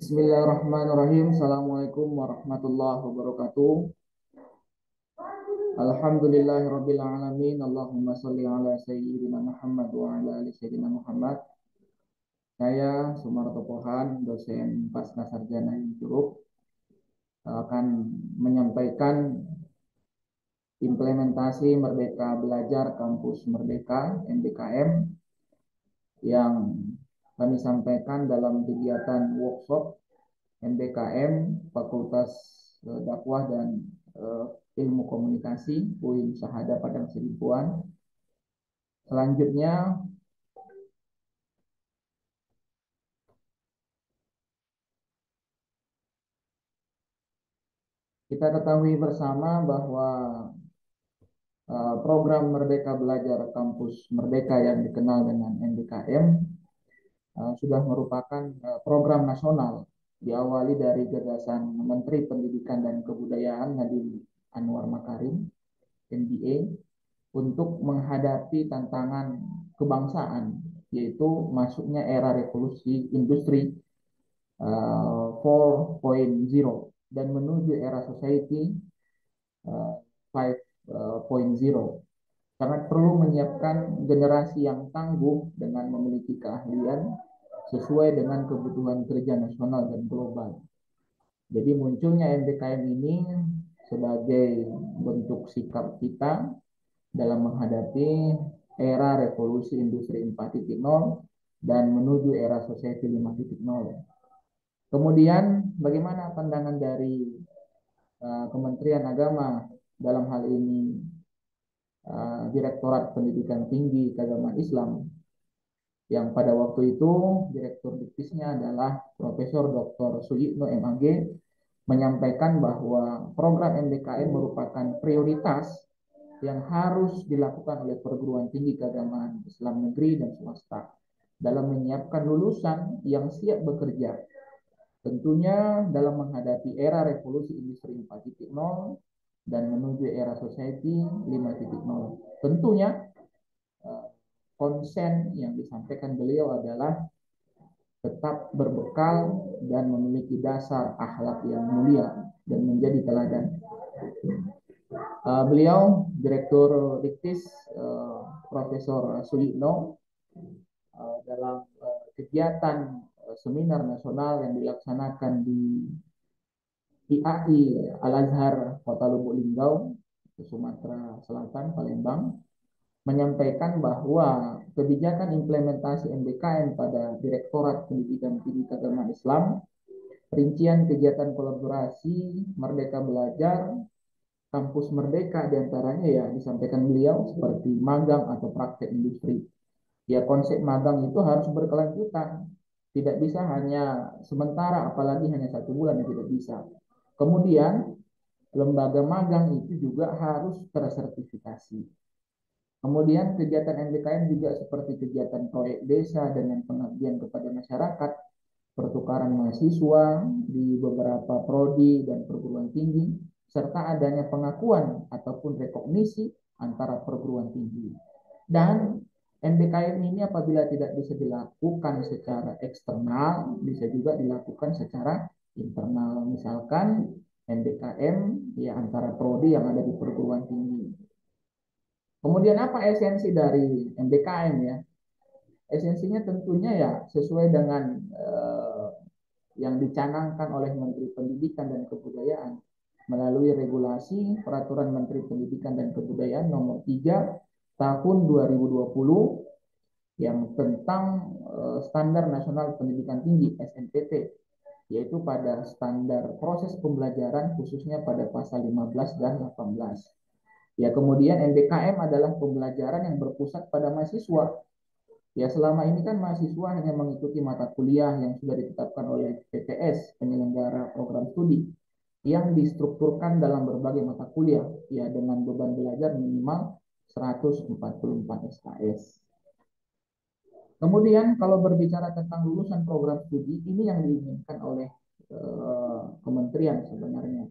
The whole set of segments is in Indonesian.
Bismillahirrahmanirrahim. Assalamualaikum warahmatullahi wabarakatuh. Alhamdulillahirabbil alamin. Allahumma shalli ala sayyidina Muhammad wa ala ali sayyidina Muhammad. Saya Sumarto Pohan, dosen Pasca Sarjana Hizruk, akan menyampaikan implementasi Merdeka Belajar Kampus Merdeka (MBKM) yang kami sampaikan dalam kegiatan workshop MBKM Fakultas Dakwah dan Ilmu Komunikasi UIN Syahada Padang Sidimpuan. Selanjutnya kita ketahui bersama bahwa program Merdeka Belajar Kampus Merdeka yang dikenal dengan MBKM sudah merupakan program nasional diawali dari gagasan Menteri Pendidikan dan Kebudayaan Nadiem Anwar Makarim MBA untuk menghadapi tantangan kebangsaan, yaitu masuknya era revolusi industri 4.0 dan menuju era society 5.0. Sangat perlu menyiapkan generasi yang tangguh dengan memiliki keahlian sesuai dengan kebutuhan kerja nasional dan global. Jadi munculnya MBKM ini sebagai bentuk sikap kita dalam menghadapi era revolusi industri 4.0 dan menuju era society 5.0. Kemudian bagaimana pandangan dari Kementerian Agama dalam hal ini Direktorat Pendidikan Tinggi Keagamaan Islam, yang pada waktu itu Direktur Diktisnya adalah Profesor Dr. Suyitno MAG, menyampaikan bahwa program MBKM merupakan prioritas yang harus dilakukan oleh perguruan tinggi keagamaan Islam negeri dan swasta dalam menyiapkan lulusan yang siap bekerja, tentunya dalam menghadapi era revolusi industri 4.0 dan menuju era society 5.0. Tentunya konsen yang disampaikan beliau adalah tetap berbekal dan memiliki dasar akhlak yang mulia dan menjadi teladan. Beliau Direktur Diktis Profesor Suyitno dalam kegiatan seminar nasional yang dilaksanakan di IAI Al-Azhar Kota Lubuk Linggau, Sumatera Selatan, Palembang, menyampaikan bahwa kebijakan implementasi MBKM pada Direktorat Pendidikan Tinggi Keagamaan Islam, rincian kegiatan kolaborasi Merdeka Belajar Kampus Merdeka diantaranya ya disampaikan beliau seperti magang atau praktek industri. Ya, konsep magang itu harus berkelanjutan, tidak bisa hanya sementara, apalagi hanya 1 bulan, ya tidak bisa. Kemudian lembaga magang itu juga harus tersertifikasi. Kemudian kegiatan MBKM juga seperti kegiatan proyek desa dengan pengabdian kepada masyarakat, pertukaran mahasiswa di beberapa prodi dan perguruan tinggi, serta adanya pengakuan ataupun rekognisi antara perguruan tinggi. Dan MBKM ini apabila tidak bisa dilakukan secara eksternal, bisa juga dilakukan secara internal. Misalkan MBKM ya antara prodi yang ada di perguruan tinggi. Kemudian apa esensi dari MBKM ya? Esensinya tentunya ya sesuai dengan yang dicanangkan oleh Menteri Pendidikan dan Kebudayaan melalui regulasi Peraturan Menteri Pendidikan dan Kebudayaan nomor 3 tahun 2020 yang tentang Standar Nasional Pendidikan Tinggi (SNPT), yaitu pada standar proses pembelajaran khususnya pada pasal 15 dan 18. Ya, kemudian MBKM adalah pembelajaran yang berpusat pada mahasiswa. Ya, selama ini kan mahasiswa hanya mengikuti mata kuliah yang sudah ditetapkan oleh PTS, penyelenggara program studi, yang distrukturkan dalam berbagai mata kuliah, ya dengan beban belajar minimal 144 SKS. Kemudian kalau berbicara tentang lulusan program studi, ini yang diinginkan oleh kementerian sebenarnya.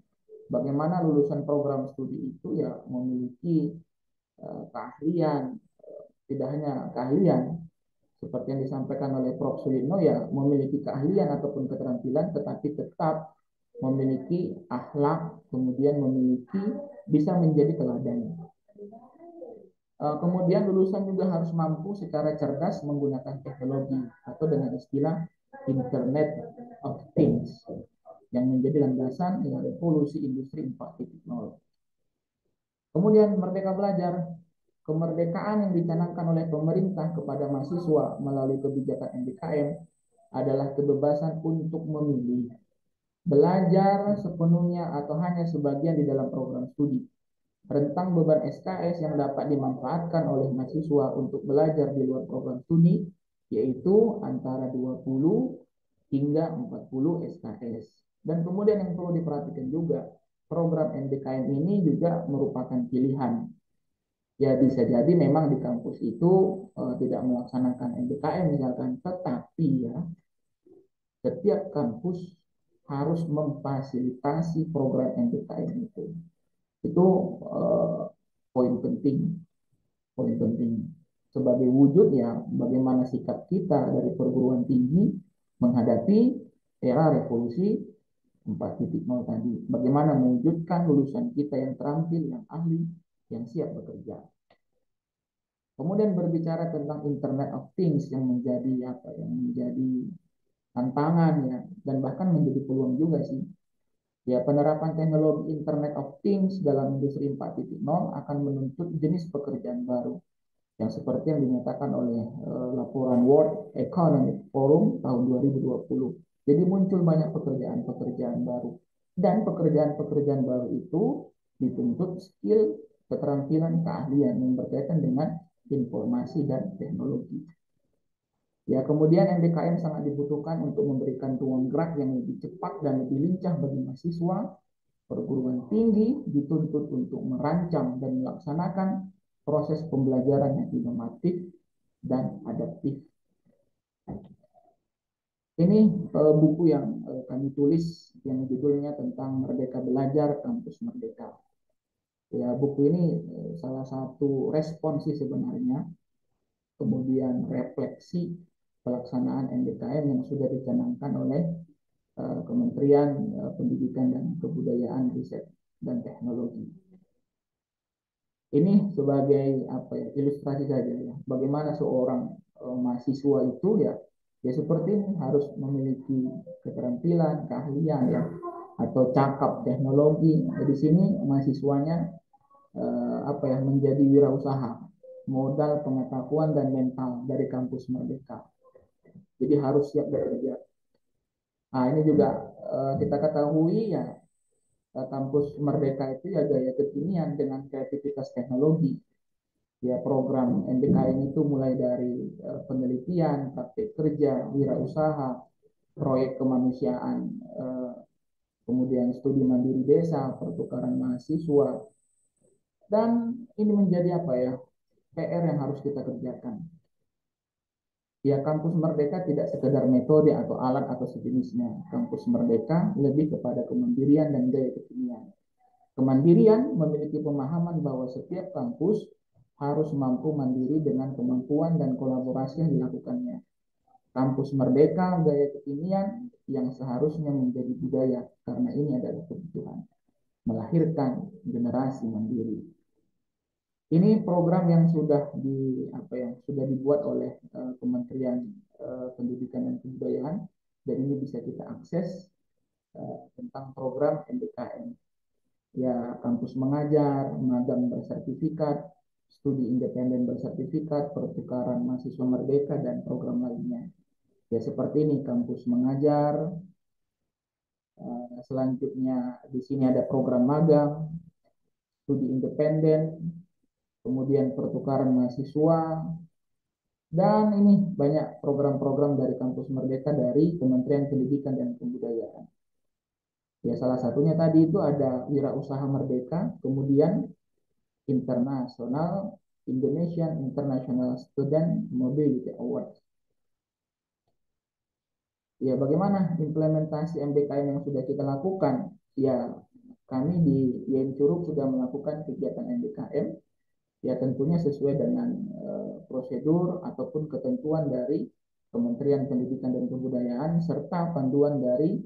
Bagaimana lulusan program studi itu ya memiliki keahlian, tidak hanya keahlian, seperti yang disampaikan oleh Prof. Sulino, ya memiliki keahlian ataupun keterampilan, tetapi tetap memiliki akhlak, kemudian memiliki bisa menjadi teladan. Kemudian lulusan juga harus mampu secara cerdas menggunakan teknologi atau dengan istilah Internet of Things yang menjadi landasan revolusi industri 4.0. Kemudian merdeka belajar. Kemerdekaan yang dicanangkan oleh pemerintah kepada mahasiswa melalui kebijakan MBKM adalah kebebasan untuk memilih belajar sepenuhnya atau hanya sebagian di dalam program studi. Rentang beban SKS yang dapat dimanfaatkan oleh mahasiswa untuk belajar di luar program studi yaitu antara 20 hingga 40 SKS. Dan kemudian yang perlu diperhatikan juga, program MBKM ini juga merupakan pilihan. Ya bisa jadi memang di kampus itu tidak melaksanakan MBKM misalkan, tetapi ya setiap kampus harus memfasilitasi program MBKM itu. Itu poin penting, poin penting. Sebagai wujud ya bagaimana sikap kita dari perguruan tinggi menghadapi era revolusi 4.0 tadi. Bagaimana mewujudkan lulusan kita yang terampil, yang ahli, yang siap bekerja. Kemudian berbicara tentang Internet of Things yang menjadi apa? Yang menjadi tantangan ya, dan bahkan menjadi peluang juga sih. Ya, penerapan teknologi Internet of Things dalam industri 4.0 akan menuntut jenis pekerjaan baru yang seperti yang dinyatakan oleh laporan World Economic Forum tahun 2020. Jadi muncul banyak pekerjaan-pekerjaan baru dan pekerjaan-pekerjaan baru itu dituntut skill, keterampilan, keahlian yang berkaitan dengan informasi dan teknologi. Ya, kemudian MBKM sangat dibutuhkan untuk memberikan ruang gerak yang lebih cepat dan lebih lincah bagi mahasiswa. Perguruan tinggi dituntut untuk merancang dan melaksanakan proses pembelajaran yang inovatif dan adaptif. Ini buku yang kami tulis yang judulnya tentang Merdeka Belajar, Kampus Merdeka. Ya, buku ini salah satu respon sih sebenarnya, kemudian refleksi pelaksanaan MBKM yang sudah dicanangkan oleh Kementerian Pendidikan dan Kebudayaan, Riset dan Teknologi. Ini sebagai apa ya, ilustrasi saja ya, bagaimana seorang mahasiswa itu ya seperti ini harus memiliki keterampilan, keahlian ya, atau cakap teknologi. Di sini mahasiswanya apa ya, menjadi wirausaha, modal pengetahuan dan mental dari kampus Merdeka. Jadi harus siap bekerja. Nah, ini juga kita ketahui ya, kampus Merdeka itu ya gaya kekinian dengan kreativitas teknologi. Ya, program MBKM itu mulai dari penelitian, praktik kerja, wirausaha, proyek kemanusiaan, kemudian studi mandiri desa, pertukaran mahasiswa, dan ini menjadi apa ya, PR yang harus kita kerjakan. Ya, kampus Merdeka tidak sekedar metode atau alat atau sejenisnya. Kampus Merdeka lebih kepada kemandirian dan gaya kekinian. Kemandirian memiliki pemahaman bahwa setiap kampus harus mampu mandiri dengan kemampuan dan kolaborasi yang dilakukannya. Kampus Merdeka gaya kekinian yang seharusnya menjadi budaya karena ini adalah kebutuhan melahirkan generasi mandiri. Ini program yang sudah sudah dibuat oleh Kementerian Pendidikan dan Kebudayaan, dan ini bisa kita akses tentang program MBKM. Ya, kampus mengajar, magang bersertifikat, studi independen bersertifikat, pertukaran mahasiswa merdeka, dan program lainnya. Ya, seperti ini kampus mengajar. Selanjutnya di sini ada program magang, studi independen, kemudian pertukaran mahasiswa, dan ini banyak program-program dari kampus Merdeka dari Kementerian Pendidikan dan Kebudayaan. Ya, salah satunya tadi itu ada Wirausaha Merdeka, kemudian International Indonesian International Student Mobility Award. Ya, bagaimana implementasi MBKM yang sudah kita lakukan? Ya, kami di IAIN Curug sudah melakukan kegiatan MBKM ya tentunya sesuai dengan prosedur ataupun ketentuan dari Kementerian Pendidikan dan Kebudayaan serta panduan dari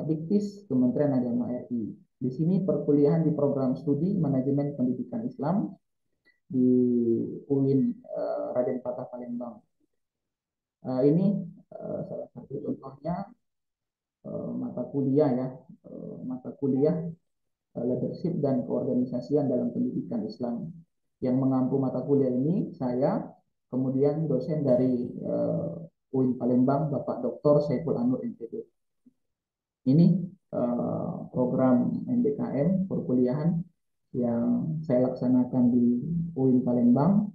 Diktis Kementerian Agama RI. Di sini perkuliahan di program studi Manajemen Pendidikan Islam di UIN Raden Fatah Palembang. Ini salah satu contohnya mata kuliah ya, mata kuliah leadership dan keorganisasian dalam pendidikan Islam. Yang mengampu mata kuliah ini saya, kemudian dosen dari UIN Palembang, Bapak Dr. Saiful Anur MPD. Ini program MBKM perkuliahan yang saya laksanakan di UIN Palembang.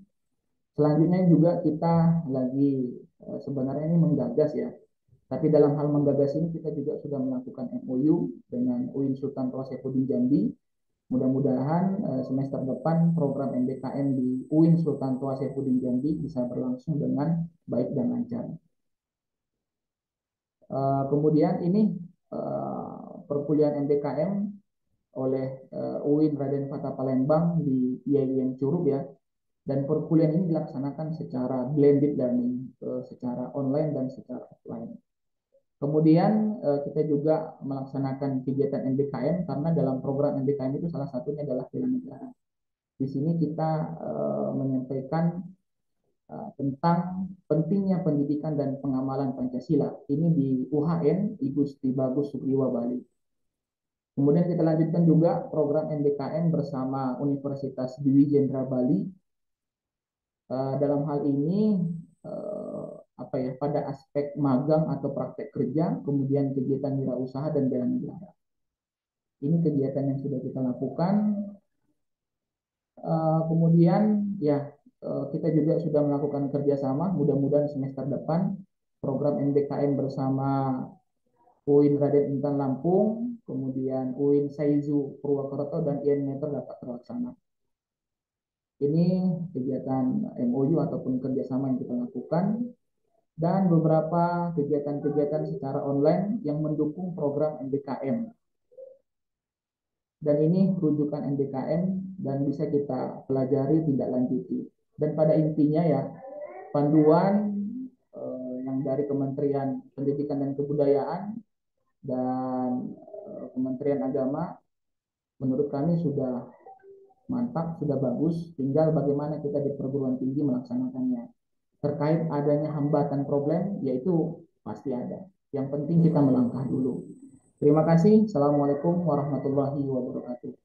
Selanjutnya juga kita lagi sebenarnya ini menggagas ya. Tapi dalam hal menggagas ini kita juga sudah melakukan MOU dengan UIN Sultan Toha Saifuddin Jambi. Mudah-mudahan semester depan program MBKM di UIN Sultan Toha Saifuddin Jambi bisa berlangsung dengan baik dan lancar. Kemudian ini perkuliahan MBKM oleh UIN Raden Fatah Palembang di IAIN Curup ya. Dan perkuliahan ini dilaksanakan secara blended learning, secara online dan secara offline. Kemudian kita juga melaksanakan kegiatan MBKM karena dalam program MBKM itu salah satunya adalah bela negara. Di sini kita menyampaikan tentang pentingnya pendidikan dan pengamalan Pancasila. Ini di UHN Igusti Bagus Sukriwa Bali. Kemudian kita lanjutkan juga program MBKM bersama Universitas Dwi Jendra Bali. Dalam hal ini pada aspek magang atau praktek kerja, kemudian kegiatan wirausaha dan bela negara. Ini kegiatan yang sudah kita lakukan. Kemudian ya kita juga sudah melakukan kerjasama. Mudah-mudahan semester depan program MBKM bersama UIN Raden Intan Lampung, kemudian UIN Saizu Purwokerto dan IAIN Meter dapat terlaksana. Ini kegiatan MOU ataupun kerjasama yang kita lakukan dan beberapa kegiatan-kegiatan secara online yang mendukung program MBKM. Dan ini rujukan MBKM dan bisa kita pelajari tindak lanjuti. Dan pada intinya ya, panduan yang dari Kementerian Pendidikan dan Kebudayaan dan Kementerian Agama menurut kami sudah mantap, sudah bagus. Tinggal bagaimana kita di perguruan tinggi melaksanakannya. Terkait adanya hambatan problem, yaitu pasti ada. Yang penting kita melangkah dulu. Terima kasih. Assalamualaikum warahmatullahi wabarakatuh.